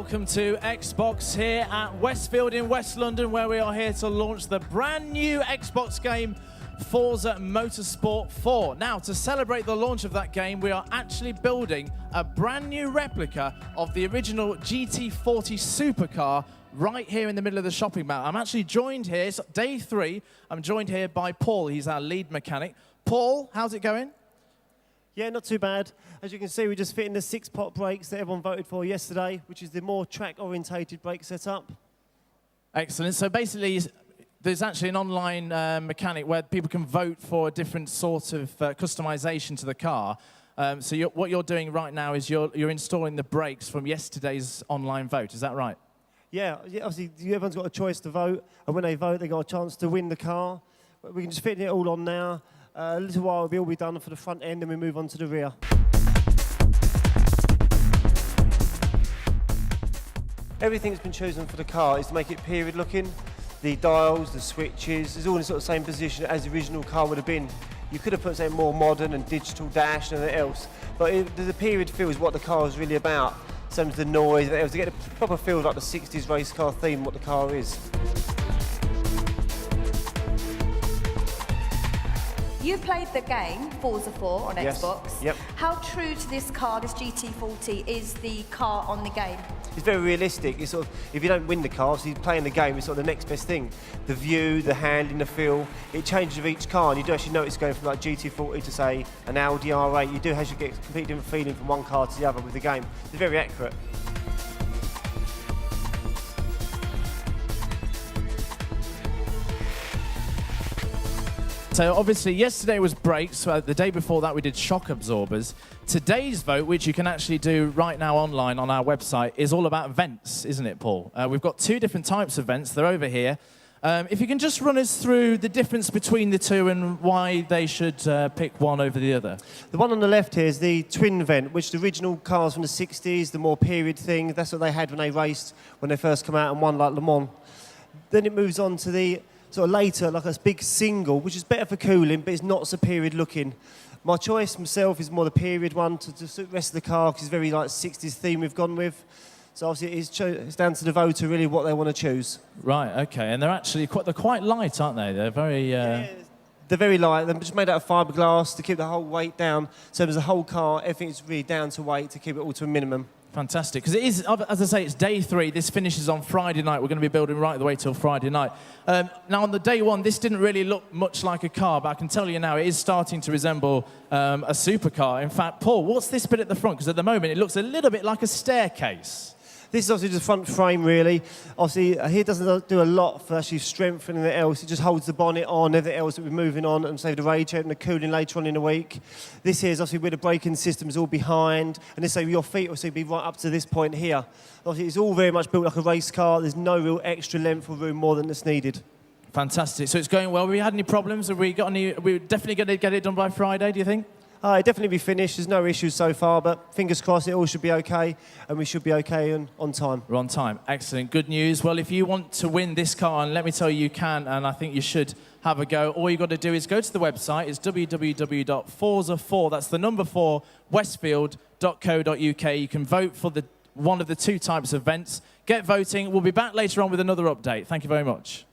Welcome to Xbox here at Westfield in West London, where we are here to launch the brand new Xbox game Forza Motorsport 4. Now, to celebrate the launch of that game, we are actually building a brand new replica of the original GT40 supercar right here in the middle of the shopping mall. I'm actually joined here, it's day 3, I'm joined here by Paul. He's our lead mechanic. Paul, how's it going? Yeah, not too bad. As you can see, we're just fitting the 6-pot brakes that everyone voted for yesterday, which is the more track-orientated brake setup. Excellent. So basically, there's actually an online mechanic where people can vote for a different sort of customization to the car. So what you're doing right now is you're installing the brakes from yesterday's online vote. Is that right? Yeah, obviously, everyone's got a choice to vote, and when they vote, they got a chance to win the car. We can just fit it all on now. A little while it'll be all be done for the front end, and we move on to the rear. Everything that's been chosen for the car is to make it period looking. The dials, the switches, it's all in the sort of same position as the original car would have been. You could have put something more modern and digital dash and everything else, but the period feel is what the car is really about. Same as the noise, to get a proper feel like the 60s race car theme, what the car is. You played the game Forza 4 on Xbox. Yep. How true to this car, this GT40, is the car on the game? It's very realistic. It's sort of, if you don't win the car, so you're playing the game, it's sort of the next best thing. The view, the handling, the feel, it changes with each car, and you do actually notice going from like GT40 to say an Audi R8, you do actually get a completely different feeling from one car to the other with the game. It's very accurate. So obviously yesterday was brakes, so the day before that we did shock absorbers. Today's vote, which you can actually do right now online on our website, is all about vents, isn't it, Paul? We've got 2 different types of vents, they're over here. If you can just run us through the difference between the 2 and why they should pick one over the other. The one on the left here is the twin vent, which the original cars from the 60s, the more period thing, that's what they had when they raced, when they first come out and won like Le Mans. Then it moves on to the sort of later, like a big single, which is better for cooling, but it's not so period looking. My choice myself is more the period one to suit the rest of the car, because it's very like 60s theme we've gone with. So obviously it's down to the voter really what they want to choose. Right, okay, and they're actually quite light, aren't they? They're very... Yeah, they're very light. They're just made out of fiberglass to keep the whole weight down. So there's a whole car, everything's really down to weight to keep it all to a minimum. Fantastic, because it is, as I say, it's day 3. This finishes on Friday night. We're going to be building right the way till Friday night. Now, on the day 1, this didn't really look much like a car, but I can tell you now it is starting to resemble a supercar. In fact, Paul, what's this bit at the front? Because at the moment it looks a little bit like a staircase. This is obviously just front frame, really. Obviously, here doesn't do a lot for actually strengthening anything else. It just holds the bonnet on, everything else that we're moving on, and save the radiator and the cooling later on in the week. This here is obviously where the braking system is all behind, and this way your feet will be right up to this point here. Obviously, it's all very much built like a race car. There's no real extra length or room more than that's needed. Fantastic. So it's going well. Have we had any problems? Have we got any? We're definitely going to get it done by Friday, do you think? It'll definitely be finished. There's no issues so far, but fingers crossed it all should be okay, and we should be okay on time. We're on time. Excellent. Good news. Well, if you want to win this car, and let me tell you can, and I think you should have a go, all you've got to do is go to the website. It's www.forza4, that's the number 4, westfield.co.uk. You can vote for one of the 2 types of vents. Get voting. We'll be back later on with another update. Thank you very much.